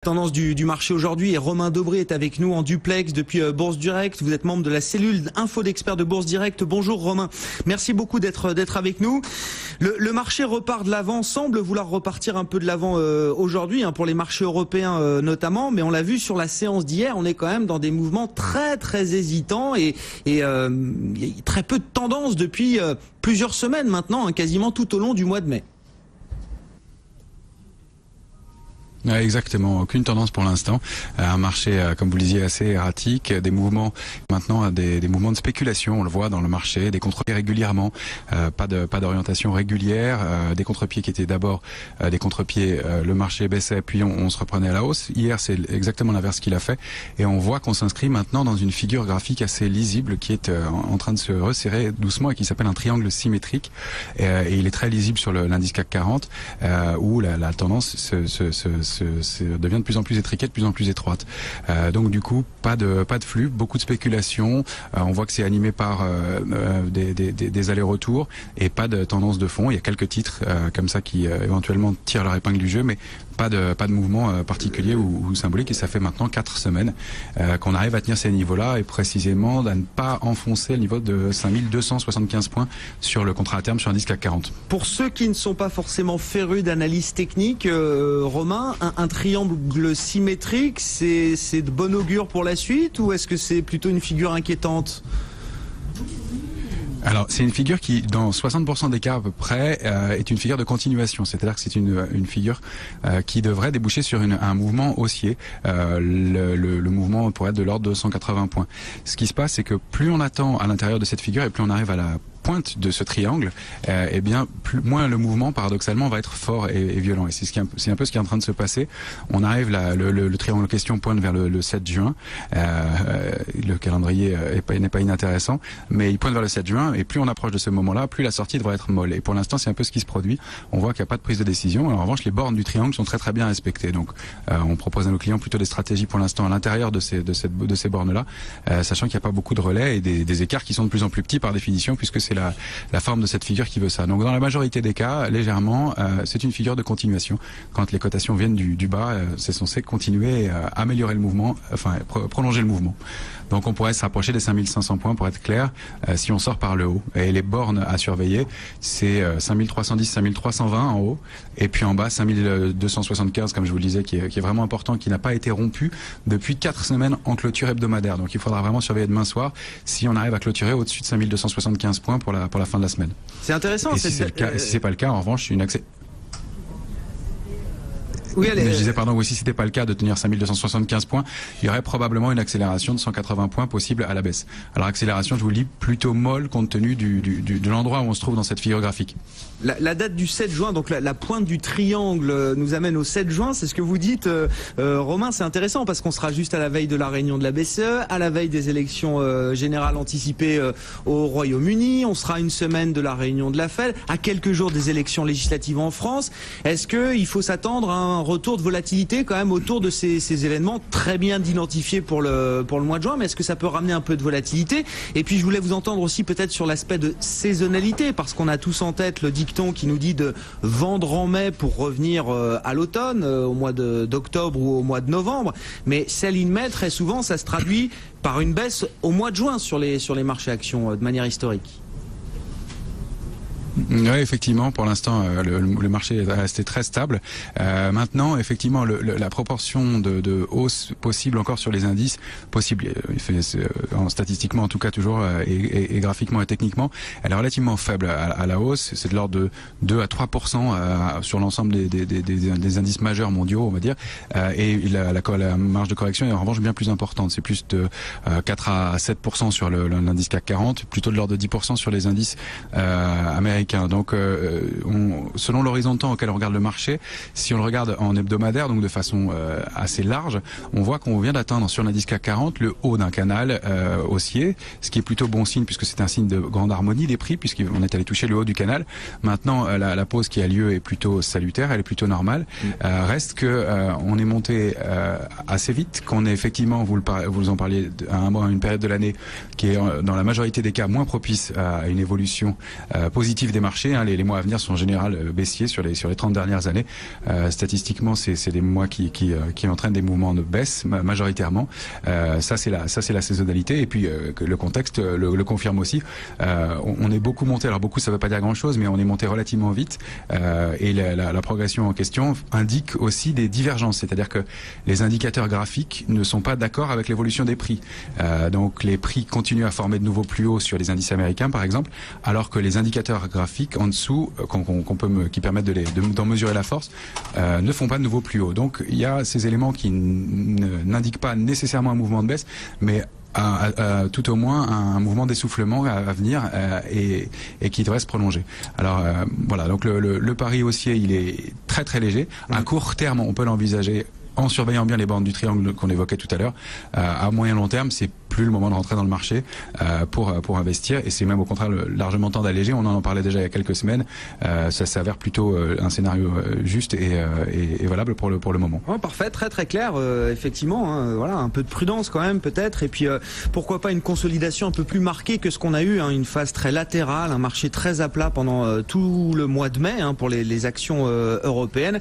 Tendance du marché aujourd'hui, et Romain Dobré est avec nous en duplex depuis Bourse Direct. Vous êtes membre de la cellule info d'experts de Bourse Direct. Bonjour Romain, merci beaucoup d'être avec nous. Le marché repart de l'avant, semble vouloir repartir un peu de l'avant aujourd'hui pour les marchés européens notamment, mais on l'a vu sur la séance d'hier, on est quand même dans des mouvements très hésitants et très peu de tendance depuis plusieurs semaines maintenant, quasiment tout au long du mois de mai. Exactement, aucune tendance pour l'instant. Un marché, comme vous le disiez, assez erratique. Des mouvements maintenant, des mouvements de spéculation. On le voit dans le marché, des contre-pieds régulièrement, pas d'orientation régulière, des contre-pieds qui étaient d'abord des contre-pieds. Le marché baissait, puis on se reprenait à la hausse. Hier, c'est exactement l'inverse qu'il a fait, et on voit qu'on s'inscrit maintenant dans une figure graphique assez lisible qui est en train de se resserrer doucement et qui s'appelle un triangle symétrique. Et il est très lisible sur l'indice CAC 40, où la tendance devient de plus en plus étriquée, de plus en plus étroite. Donc du coup, pas de flux, beaucoup de spéculation. On voit que c'est animé par des allers-retours et pas de tendance de fond. Il y a quelques titres comme ça qui éventuellement tirent leur épingle du jeu, mais pas de mouvement particulier ou symbolique. Et ça fait maintenant 4 semaines qu'on arrive à tenir ces niveaux-là, et précisément à ne pas enfoncer le niveau de 5275 points sur le contrat à terme sur l'indice CAC 40. Pour ceux qui ne sont pas forcément férus d'analyse technique, Romain, un triangle symétrique, c'est de bon augure pour la suite, ou est-ce que c'est plutôt une figure inquiétante ? Alors, c'est une figure qui, dans 60% des cas à peu près, est une figure de continuation. C'est-à-dire que c'est une figure qui devrait déboucher sur un mouvement haussier. Le mouvement pourrait être de l'ordre de 180 points. Ce qui se passe, c'est que plus on attend à l'intérieur de cette figure et plus on arrive à la pointe de ce triangle, eh bien moins le mouvement paradoxalement va être fort et violent. Et c'est un peu ce qui est en train de se passer. On arrive là, le triangle en question pointe vers le 7 juin. Le calendrier n'est pas inintéressant, mais il pointe vers le 7 juin, et plus on approche de ce moment-là, plus la sortie devrait être molle. Et pour l'instant, c'est un peu ce qui se produit. On voit qu'il n'y a pas de prise de décision. Alors, en revanche, les bornes du triangle sont très bien respectées. Donc on propose à nos clients plutôt des stratégies pour l'instant à l'intérieur de ces bornes-là, sachant qu'il n'y a pas beaucoup de relais et des écarts qui sont de plus en plus petits par définition, puisque c'est la forme de cette figure qui veut ça. Donc dans la majorité des cas, légèrement, c'est une figure de continuation. Quand les cotations viennent du bas, c'est censé continuer à améliorer le mouvement, prolonger le mouvement. Donc on pourrait se rapprocher des 5500 points pour être clair, si on sort par le haut. Et les bornes à surveiller, c'est 5310, 5320 en haut, et puis en bas 5275, comme je vous le disais, qui est vraiment important, qui n'a pas été rompu depuis 4 semaines en clôture hebdomadaire. Donc il faudra vraiment surveiller demain soir si on arrive à clôturer au-dessus de 5275 points pour la fin de la semaine. C'est intéressant. Et si c'est pas le cas, en revanche, Oui, je disais, pardon, si c'était pas le cas de tenir 5275 points, il y aurait probablement une accélération de 180 points possible à la baisse. Alors accélération, je vous le dis, plutôt molle compte tenu de l'endroit où on se trouve dans cette figure graphique. La date du 7 juin, donc la pointe du triangle nous amène au 7 juin, c'est ce que vous dites, Romain. C'est intéressant parce qu'on sera juste à la veille de la réunion de la BCE, à la veille des élections générales anticipées au Royaume-Uni, on sera une semaine de la réunion de la Fed, à quelques jours des élections législatives en France. Est-ce qu'il faut s'attendre à un retour de volatilité quand même autour de ces événements très bien identifiés pour le mois de juin, mais est-ce que ça peut ramener un peu de volatilité? Et puis je voulais vous entendre aussi peut-être sur l'aspect de saisonnalité, parce qu'on a tous en tête le dicton qui nous dit de vendre en mai pour revenir à l'automne, au mois d'octobre ou au mois de novembre, mais sell-in May, très souvent ça se traduit par une baisse au mois de juin sur les marchés actions de manière historique. Oui, effectivement, pour l'instant, le marché est resté très stable. Maintenant, effectivement, la proportion de hausse possible encore sur les indices, statistiquement en tout cas toujours, et graphiquement et techniquement, elle est relativement faible à la hausse. C'est de l'ordre de 2 à 3% sur l'ensemble des indices majeurs mondiaux, on va dire. Et la marge de correction est en revanche bien plus importante. C'est plus de 4 à 7% sur l'indice CAC 40, plutôt de l'ordre de 10% sur les indices américains. Donc, selon l'horizon de temps auquel on regarde le marché, si on le regarde en hebdomadaire, donc de façon assez large, on voit qu'on vient d'atteindre sur l'indice CAC 40 le haut d'un canal haussier, ce qui est plutôt bon signe puisque c'est un signe de grande harmonie des prix, puisqu'on est allé toucher le haut du canal. Maintenant, la pause qui a lieu est plutôt salutaire, elle est plutôt normale. Reste que on est monté assez vite, qu'on est effectivement, vous en parliez, à une période de l'année qui est dans la majorité des cas moins propice à une évolution positive des marchés marché. Hein, les mois à venir sont en général baissiers sur les 30 dernières années. Statistiquement, c'est des mois qui entraînent des mouvements de baisse majoritairement. Ça c'est la saisonnalité, et puis que le contexte le confirme aussi. On est beaucoup monté, alors beaucoup ça veut pas dire grand chose, mais on est monté relativement vite, et la progression en question indique aussi des divergences, c'est-à-dire que les indicateurs graphiques ne sont pas d'accord avec l'évolution des prix. Donc les prix continuent à former de nouveaux plus hauts sur les indices américains par exemple, alors que les indicateurs graphiques en dessous, qui permettent d'en mesurer la force, ne font pas de nouveaux plus hauts. Donc il y a ces éléments qui n'indiquent pas nécessairement un mouvement de baisse, mais tout au moins un mouvement d'essoufflement à venir, et qui devrait se prolonger. Alors voilà, donc le pari haussier il est très très léger. À court terme on peut l'envisager en surveillant bien les bandes du triangle qu'on évoquait tout à l'heure. À moyen long terme, c'est plus le moment de rentrer dans le marché pour investir, et c'est même au contraire largement temps d'alléger. On en parlait déjà il y a quelques semaines. Ça s'avère plutôt un scénario juste et valable pour le moment. Ouais, parfait, très très clair. Effectivement, hein, voilà, un peu de prudence quand même peut-être, et puis pourquoi pas une consolidation un peu plus marquée que ce qu'on a eu, hein, une phase très latérale, un marché très à plat pendant tout le mois de mai, hein, pour les actions européennes,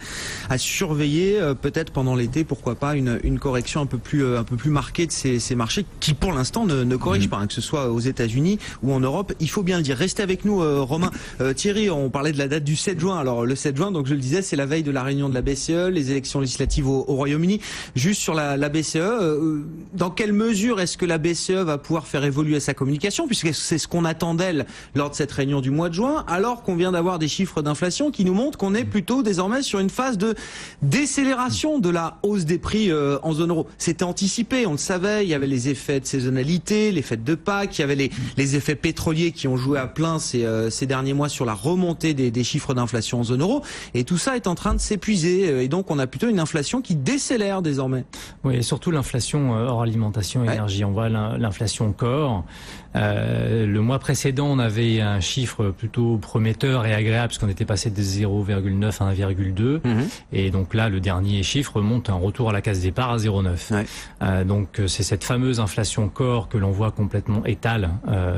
à surveiller peut-être pendant l'été, pourquoi pas une correction un peu plus marquée de ces marchés qui pour l'instant ne corrigent pas, hein, que ce soit aux États-Unis ou en Europe, il faut bien le dire. Restez avec nous, Romain. Thierry, on parlait de la date du 7 juin. Alors le 7 juin, donc je le disais, c'est la veille de la réunion de la BCE, les élections législatives au Royaume-Uni. Juste sur la BCE, dans quelle mesure est-ce que la BCE va pouvoir faire évoluer sa communication, puisque c'est ce qu'on attend d'elle lors de cette réunion du mois de juin, alors qu'on vient d'avoir des chiffres d'inflation qui nous montrent qu'on est plutôt désormais sur une phase de décélération de la hausse des prix en zone euro. C'était anticipé, on le savait, il y avait les effets de saisonnalité, les fêtes de Pâques, il y avait les effets pétroliers qui ont joué à plein ces derniers mois sur la remontée des chiffres d'inflation en zone euro, et tout ça est en train de s'épuiser, et donc on a plutôt une inflation qui décélère désormais. Oui, et surtout l'inflation hors alimentation et énergie. On voit l'inflation corps. Le mois précédent, on avait un chiffre plutôt prometteur et agréable, parce qu'on était passé de 0,9 à 1,2. Et donc là, le dernier chiffre monte un retour à la case départ à 0,9. Donc c'est cette fameuse inflation corps que l'on voit complètement étale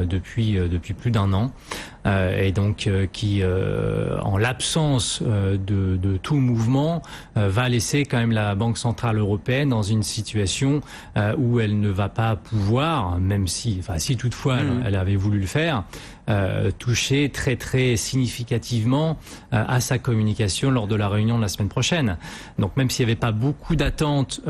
depuis plus d'un an. Et donc qui, en l'absence de tout mouvement, va laisser quand même la Banque Centrale Européenne dans une situation où elle ne va pas pouvoir, même si toutefois elle avait voulu le faire, toucher très très significativement à sa communication lors de la réunion de la semaine prochaine. Donc même s'il n'y avait pas beaucoup d'attentes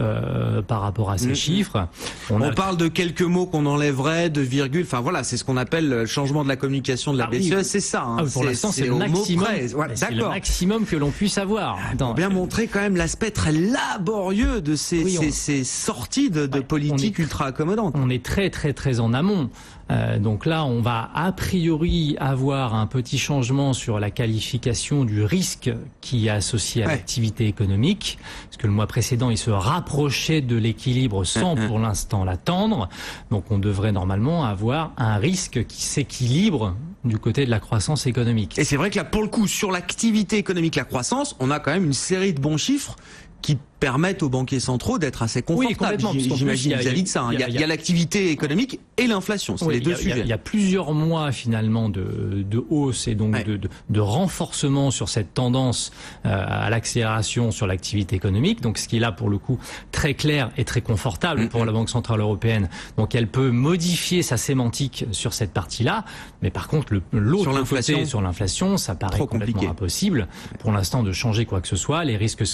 par rapport à ces chiffres, on parle de quelques mots qu'on enlèverait, de virgules, enfin voilà, c'est ce qu'on appelle le changement de la communication de la BCE, c'est ça. Hein. Pour l'instant, c'est le maximum. Voilà, c'est le maximum que l'on puisse avoir. Pour bien montrer quand même l'aspect très laborieux de ces sorties de politique ultra accommodantes. On est très très très en amont. Donc là, on va a priori avoir un petit changement sur la qualification du risque qui est associé à l'activité économique, parce que le mois précédent, il se rapprochait de l'équilibre sans pour l'instant l'attendre. Donc on devrait normalement avoir un risque qui s'équilibre du côté de la croissance économique. Et c'est vrai que là, pour le coup, sur l'activité économique, la croissance, on a quand même une série de bons chiffres qui permettent aux banquiers centraux d'être assez confortables. J'imagine vis-à-vis de ça. Il y a l'activité économique et l'inflation, c'est les deux sujets. Il y a plusieurs mois finalement de hausse et donc de renforcement sur cette tendance à l'accélération sur l'activité économique. Donc ce qui est là pour le coup très clair et très confortable pour la Banque Centrale Européenne. Donc elle peut modifier sa sémantique sur cette partie-là, mais par contre l'autre côté sur l'inflation, ça paraît complètement impossible pour l'instant de changer quoi que ce soit. Les risques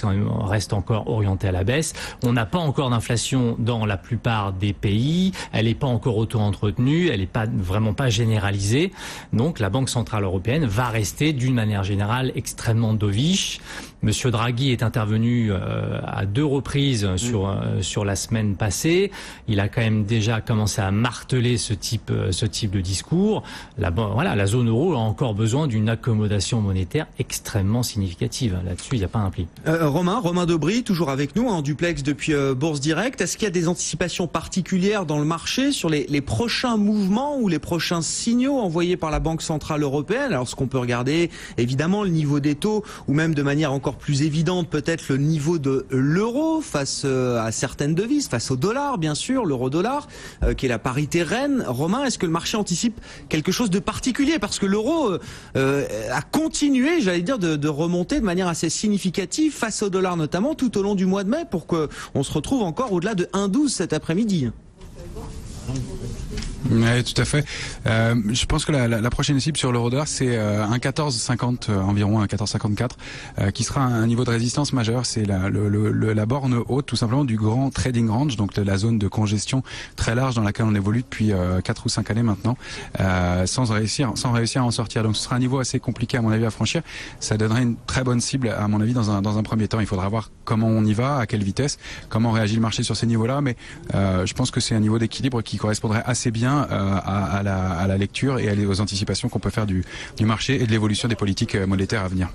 restent encore orientés à la baisse. On n'a pas encore d'inflation dans la plupart des pays. Elle n'est pas encore auto-entretenue. Elle n'est vraiment pas généralisée. Donc la Banque Centrale Européenne va rester d'une manière générale extrêmement dovish. Monsieur Draghi est intervenu à 2 reprises sur la semaine passée. Il a quand même déjà commencé à marteler ce type de discours. La zone euro a encore besoin d'une accommodation monétaire extrêmement significative. Là-dessus, il n'y a pas un pli. Romain Dobry, toujours avec nous en duplex depuis Bourse Direct. Est-ce qu'il y a des anticipations particulières dans le marché sur les prochains mouvements ou les prochains signaux envoyés par la Banque Centrale Européenne? Alors ce qu'on peut regarder, évidemment, le niveau des taux, ou même de manière encore encore plus évidente peut-être le niveau de l'euro face à certaines devises, face au dollar bien sûr, l'euro-dollar, qui est la parité reine. Romain, est-ce que le marché anticipe quelque chose de particulier? Parce que l'euro a continué, j'allais dire, de remonter de manière assez significative face au dollar notamment tout au long du mois de mai pour qu'on se retrouve encore au-delà de 1,12 cet après-midi. Oui, tout à fait. Je pense que la prochaine cible sur l'euro-dollar, c'est 1,1450 environ, 1,1454, qui sera un niveau de résistance majeur. C'est la borne haute, tout simplement, du grand trading range, donc de la zone de congestion très large dans laquelle on évolue depuis 4 ou 5 années maintenant, sans réussir à en sortir. Donc ce sera un niveau assez compliqué à mon avis à franchir. Ça donnerait une très bonne cible à mon avis dans un premier temps. Il faudra voir comment on y va, à quelle vitesse, comment réagit le marché sur ces niveaux-là, mais je pense que c'est un niveau d'équilibre qui correspondrait assez bien à la lecture et aux anticipations qu'on peut faire du marché et de l'évolution des politiques monétaires à venir.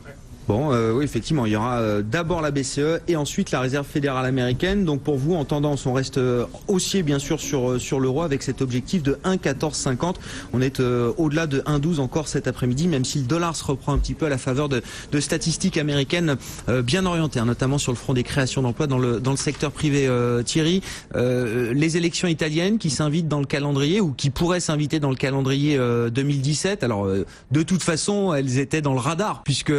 Bon, oui, effectivement, il y aura d'abord la BCE et ensuite la Réserve fédérale américaine. Donc pour vous, en tendance, on reste haussier bien sûr sur l'euro avec cet objectif de 1,1450. On est au-delà de 1,12 encore cet après-midi, même si le dollar se reprend un petit peu à la faveur de statistiques américaines bien orientées, hein, notamment sur le front des créations d'emplois dans le secteur privé. Thierry, les élections italiennes qui s'invitent dans le calendrier ou qui pourraient s'inviter dans le calendrier 2017. Alors de toute façon, elles étaient dans le radar puisque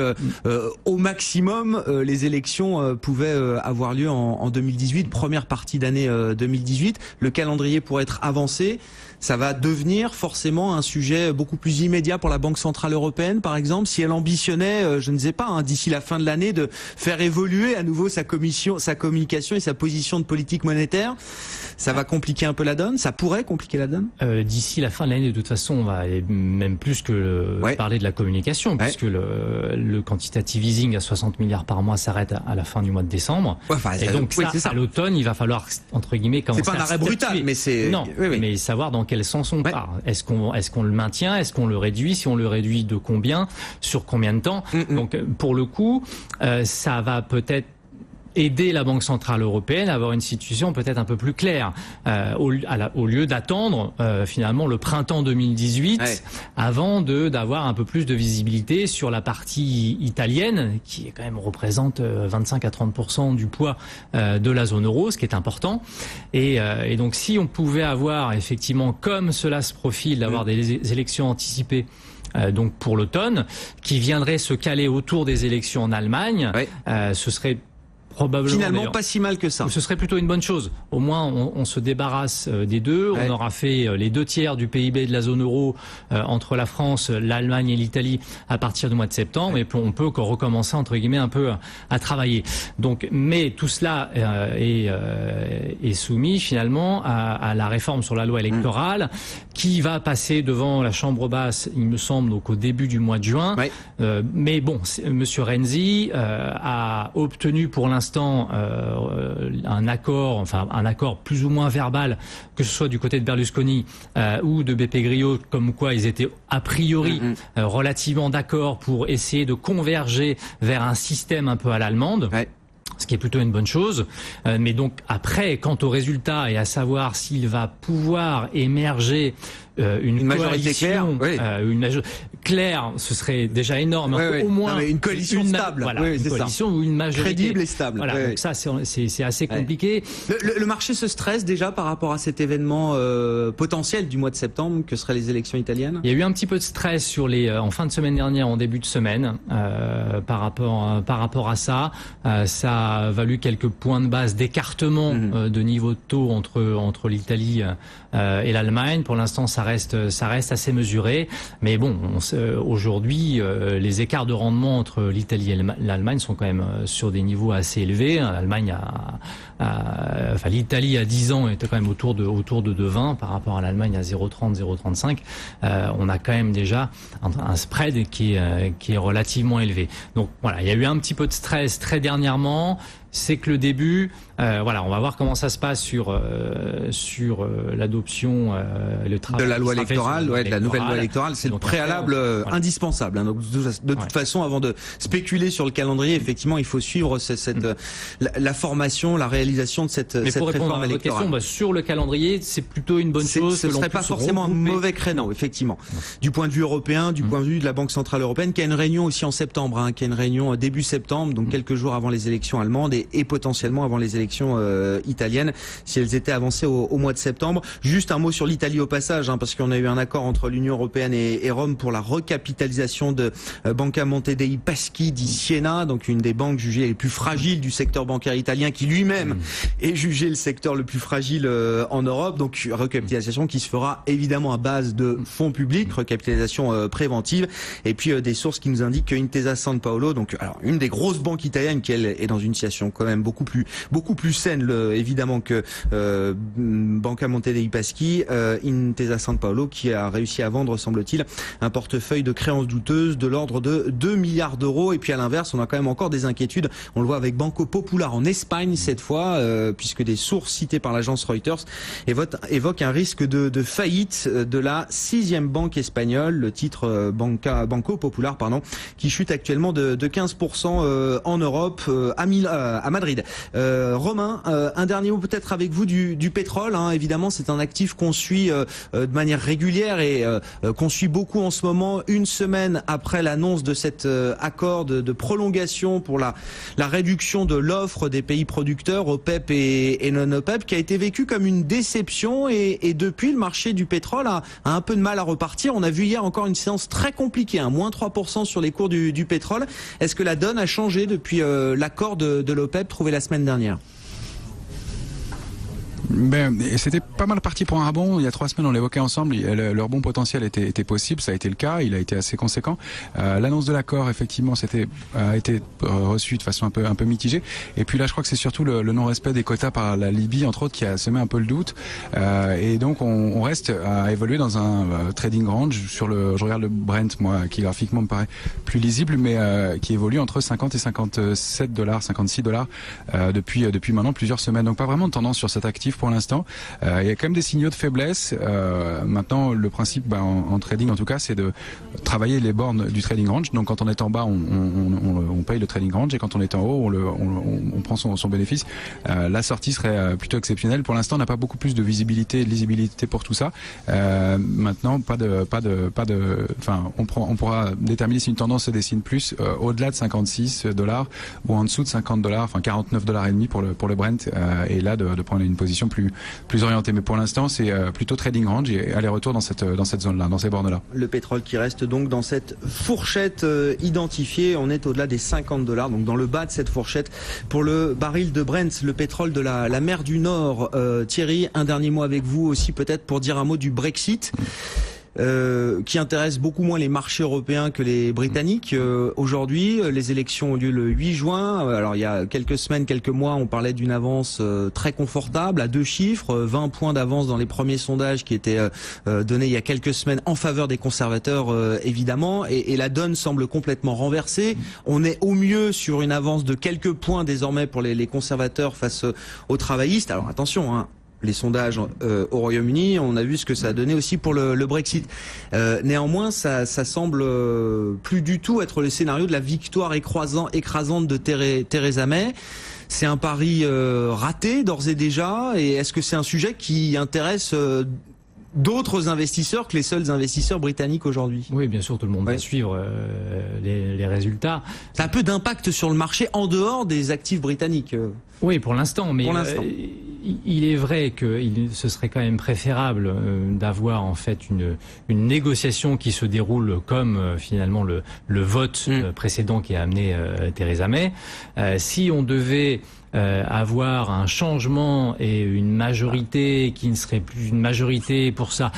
au maximum, les élections pouvaient avoir lieu en 2018, première partie d'année 2018. Le calendrier pourrait être avancé. Ça va devenir forcément un sujet beaucoup plus immédiat pour la Banque Centrale Européenne, par exemple, si elle ambitionnait, je ne sais pas, hein, d'ici la fin de l'année, de faire évoluer à nouveau sa communication et sa position de politique monétaire. Ça va compliquer un peu la donne. Ça pourrait compliquer la donne. D'ici la fin de l'année, de toute façon, on va même plus que parler de la communication, puisque le quantitative easing à 60 milliards par mois s'arrête à la fin du mois de décembre. Et donc ça, à l'automne, il va falloir, entre guillemets, commencer à... C'est pas un arrêt brutal, mais c'est... Non, mais savoir dans quel sens on part. Est-ce qu'on le maintient? Est-ce qu'on le réduit? Si on le réduit, de combien? Sur combien de temps? Donc, pour le coup, ça va peut-être aider la Banque Centrale Européenne à avoir une situation peut-être un peu plus claire, au lieu d'attendre finalement le printemps 2018 avant d'avoir un peu plus de visibilité sur la partie italienne qui quand même représente 25 à 30% du poids de la zone euro, ce qui est important. Et donc si on pouvait avoir effectivement, comme cela se profile, d'avoir des élections anticipées donc pour l'automne, qui viendraient se caler autour des élections en Allemagne, ce serait probablement finalement pas si mal que ça. Ce serait plutôt une bonne chose. Au moins, on se débarrasse des deux. On aura fait les 2/3 du PIB de la zone euro entre la France, l'Allemagne et l'Italie à partir du mois de septembre. Et on peut recommencer entre guillemets un peu à travailler. Donc, mais tout cela est soumis finalement à la réforme sur la loi électorale qui va passer devant la Chambre basse, il me semble, donc au début du mois de juin. Mais bon, Monsieur Renzi a obtenu pour l'instant un accord plus ou moins verbal, que ce soit du côté de Berlusconi ou de Beppe Grillo, comme quoi ils étaient a priori relativement d'accord pour essayer de converger vers un système un peu à l'allemande. Ce qui est plutôt une bonne chose. Mais donc après, quant au résultat et à savoir s'il va pouvoir émerger une majorité claire, claire, ce serait déjà énorme. Au moins une coalition stable, une coalition ou une majorité crédible et stable. Voilà, donc ça c'est assez compliqué. Le marché se stresse déjà par rapport à cet événement potentiel du mois de septembre que seraient les élections italiennes. Il y a eu un petit peu de stress en fin de semaine dernière, en début de semaine, par rapport à ça. Ça a valu quelques points de base d'écartement de niveau de taux entre l'Italie et l'Allemagne. Pour l'instant, ça reste assez mesuré. Mais bon, aujourd'hui, les écarts de rendement entre l'Italie et l'Allemagne sont quand même sur des niveaux assez élevés. L'Italie à 10 ans était quand même autour de 2,20 par rapport à l'Allemagne à 0,30, 0,35. On a quand même déjà un spread qui est relativement élevé. Donc voilà, il y a eu un petit peu de stress très dernièrement. c'est que le début. Voilà, on va voir comment ça se passe sur l'adoption, le travail de la loi électorale, de la nouvelle loi électorale. C'est le préalable indispensable. Hein. Donc de toute façon, avant de spéculer sur le calendrier, effectivement, il faut suivre la formation, la réalisation de cette réforme électorale. Question, sur le calendrier, c'est plutôt une bonne chose. Ce serait pas forcément un mauvais créneau, effectivement. Du point de vue européen, du point de vue de la Banque centrale européenne, qui a une réunion aussi en septembre, hein, qui a une réunion début septembre, donc quelques jours avant les élections allemandes et potentiellement avant les élections italiennes, si elles étaient avancées au mois de septembre. Juste un mot sur l'Italie au passage, hein, parce qu'on a eu un accord entre l'Union européenne et Rome pour la recapitalisation de Banca Monte dei Paschi di Siena, donc une des banques jugées les plus fragiles du secteur bancaire italien, qui lui-même est jugé le secteur le plus fragile en Europe. Donc recapitalisation qui se fera évidemment à base de fonds publics, recapitalisation préventive, et puis des sources qui nous indiquent que Intesa Sanpaolo, donc alors une des grosses banques italiennes qui elle est dans une situation quand même beaucoup plus saine évidemment que Banca Monte dei Paschi, Intesa Sanpaolo qui a réussi à vendre, semble-t-il, un portefeuille de créances douteuses de l'ordre de 2 milliards d'euros. Et puis à l'inverse, on a quand même encore des inquiétudes. On le voit avec Banco Popular en Espagne cette fois, puisque des sources citées par l'agence Reuters évoquent un risque de faillite de la 6e banque espagnole, le titre Banco Popular, qui chute actuellement de 15% en Europe, à Madrid. Romain, un dernier mot peut-être avec vous du pétrole. Hein. Évidemment, c'est un actif qu'on suit de manière régulière et qu'on suit beaucoup en ce moment, une semaine après l'annonce de cet accord de prolongation pour la réduction de l'offre des pays producteurs, OPEP et non-OPEP, qui a été vécu comme une déception et depuis, le marché du pétrole a un peu de mal à repartir. On a vu hier encore une séance très compliquée, hein, moins 3% sur les cours du pétrole. Est-ce que la donne a changé depuis l'accord de l'OPEP trouvé la semaine dernière? C'était pas mal parti pour un rebond. Il y a 3 semaines, on l'évoquait ensemble. Le rebond potentiel était possible. Ça a été le cas. Il a été assez conséquent. L'annonce de l'accord, effectivement, a été reçue de façon un peu mitigée. Et puis là, je crois que c'est surtout le non-respect des quotas par la Libye, entre autres, qui a semé un peu le doute. Et donc, on reste à évoluer dans un trading range. Je regarde le Brent, moi, qui graphiquement me paraît plus lisible, mais qui évolue entre 50 et 57 $, 56 $ depuis maintenant plusieurs semaines. Donc, pas vraiment de tendance sur cet actif pour l'instant. Il y a quand même des signaux de faiblesse. Maintenant, le principe en trading, en tout cas, c'est de travailler les bornes du trading range. Donc, quand on est en bas, on paye le trading range, et quand on est en haut, on prend son bénéfice. La sortie serait plutôt exceptionnelle. Pour l'instant, on n'a pas beaucoup plus de visibilité et de lisibilité pour tout ça. Maintenant, on pourra déterminer si une tendance se dessine plus au-delà de 56 $ ou en dessous de 50 $, enfin 49 $ et demi pour le Brent, et là de prendre une position plus orientée. Mais pour l'instant, c'est plutôt trading range et aller-retour dans cette zone-là, dans ces bornes-là. Le pétrole qui reste donc dans cette fourchette identifiée, on est au-delà des 50 $, donc dans le bas de cette fourchette pour le baril de Brent, le pétrole de la mer du Nord. Thierry, un dernier mot avec vous aussi peut-être pour dire un mot du Brexit. Qui intéresse beaucoup moins les marchés européens que les Britanniques. Aujourd'hui, les élections ont lieu le 8 juin. Alors il y a quelques semaines, quelques mois, on parlait d'une avance très confortable à 2 chiffres, 20 points d'avance dans les premiers sondages qui étaient donnés il y a quelques semaines en faveur des conservateurs, évidemment, et la donne semble complètement renversée. On est au mieux sur une avance de quelques points désormais pour les conservateurs face aux travaillistes. Alors attention, hein. Les sondages au Royaume-Uni, on a vu ce que ça a donné aussi pour le Brexit. Néanmoins, ça semble plus du tout être le scénario de la victoire écrasante de Theresa May. C'est un pari raté d'ores et déjà. Et est-ce que c'est un sujet qui intéresse d'autres investisseurs que les seuls investisseurs britanniques aujourd'hui? Oui, bien sûr, tout le monde va suivre les résultats. Ça a peu d'impact sur le marché en dehors des actifs britanniques. Oui, pour l'instant, mais il est vrai que ce serait quand même préférable d'avoir en fait une négociation qui se déroule comme finalement le vote précédent qui a amené Theresa May. Si on devait avoir un changement et une majorité qui ne serait plus une majorité pour ça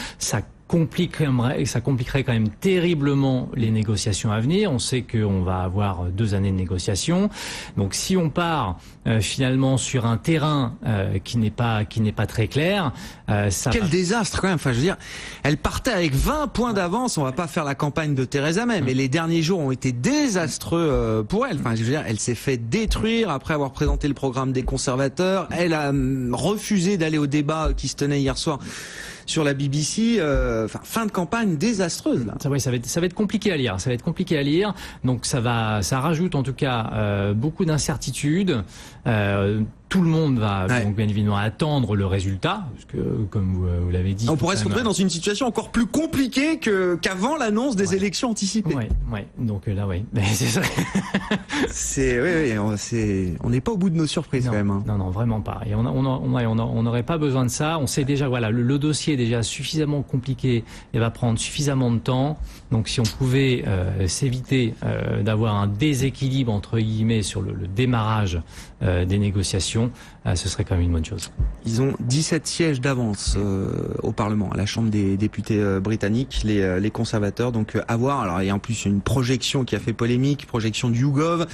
compliquerait quand même terriblement les négociations à venir. On sait qu'on va avoir 2 années de négociations. Donc si on part finalement sur un terrain qui n'est pas très clair, quel désastre quand même. Enfin, je veux dire, elle partait avec 20 points d'avance. On va pas faire la campagne de Theresa May, mais les derniers jours ont été désastreux pour elle. Enfin, je veux dire, elle s'est fait détruire après avoir présenté le programme des conservateurs. Elle a refusé d'aller au débat qui se tenait hier soir sur la BBC. Fin de campagne désastreuse là. Ça va être compliqué à lire. Ça va être compliqué à lire. Donc ça rajoute en tout cas beaucoup d'incertitudes. Tout le monde va donc bien évidemment attendre le résultat, parce que comme vous l'avez dit, on pourrait se retrouver dans une situation encore plus compliquée qu'avant l'annonce des élections anticipées. Ouais. Donc là, c'est ça. On n'est pas au bout de nos surprises quand même. Hein. Non, vraiment pas. Et on n'aurait pas besoin de ça. On sait déjà, le dossier est déjà suffisamment compliqué et va prendre suffisamment de temps. Donc si on pouvait s'éviter d'avoir un déséquilibre entre guillemets sur le démarrage des négociations, ce serait quand même une bonne chose. Ils ont 17 sièges d'avance au Parlement, à la Chambre des députés britanniques, les conservateurs. Donc à voir. Alors il y a en plus une projection qui a fait polémique, projection du YouGov.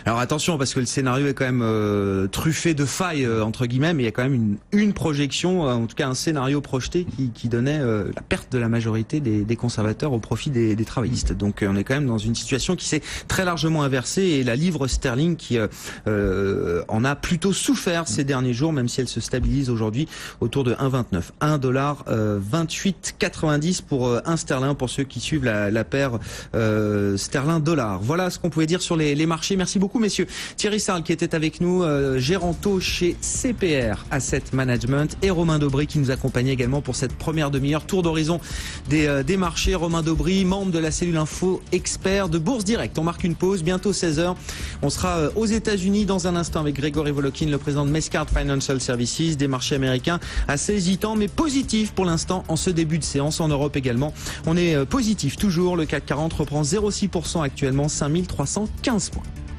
Alors attention, parce que le scénario est quand même truffé de failles entre guillemets, mais il y a quand même une projection, en tout cas un scénario projeté qui donnait la perte de la majorité des conservateurs au profit des travaillistes. Donc on est quand même dans une situation qui s'est très largement inversée, et la livre sterling qui en a plutôt souffert ces derniers jours, même si elle se stabilise aujourd'hui autour de 1,29. $1,2890 pour un sterling, pour ceux qui suivent la paire sterling-dollar. Voilà ce qu'on pouvait dire sur les marchés. Merci beaucoup, messieurs. Thierry Sarl qui était avec nous, géranto chez CPR Asset Management, et Romain Daubry qui nous accompagnait également pour cette première demi-heure. Tour d'horizon des marchés. Romain Daubry, membre de la cellule info expert de Bourse Direct. On marque une pause, bientôt 16h. On sera aux États-Unis dans un instant avec Grégory Volokin, le président de Mescard Financial Services. Des marchés américains assez hésitants mais positifs pour l'instant en ce début de séance. En Europe également, on est positif toujours. Le CAC 40 reprend 0,6% actuellement, 5315 points.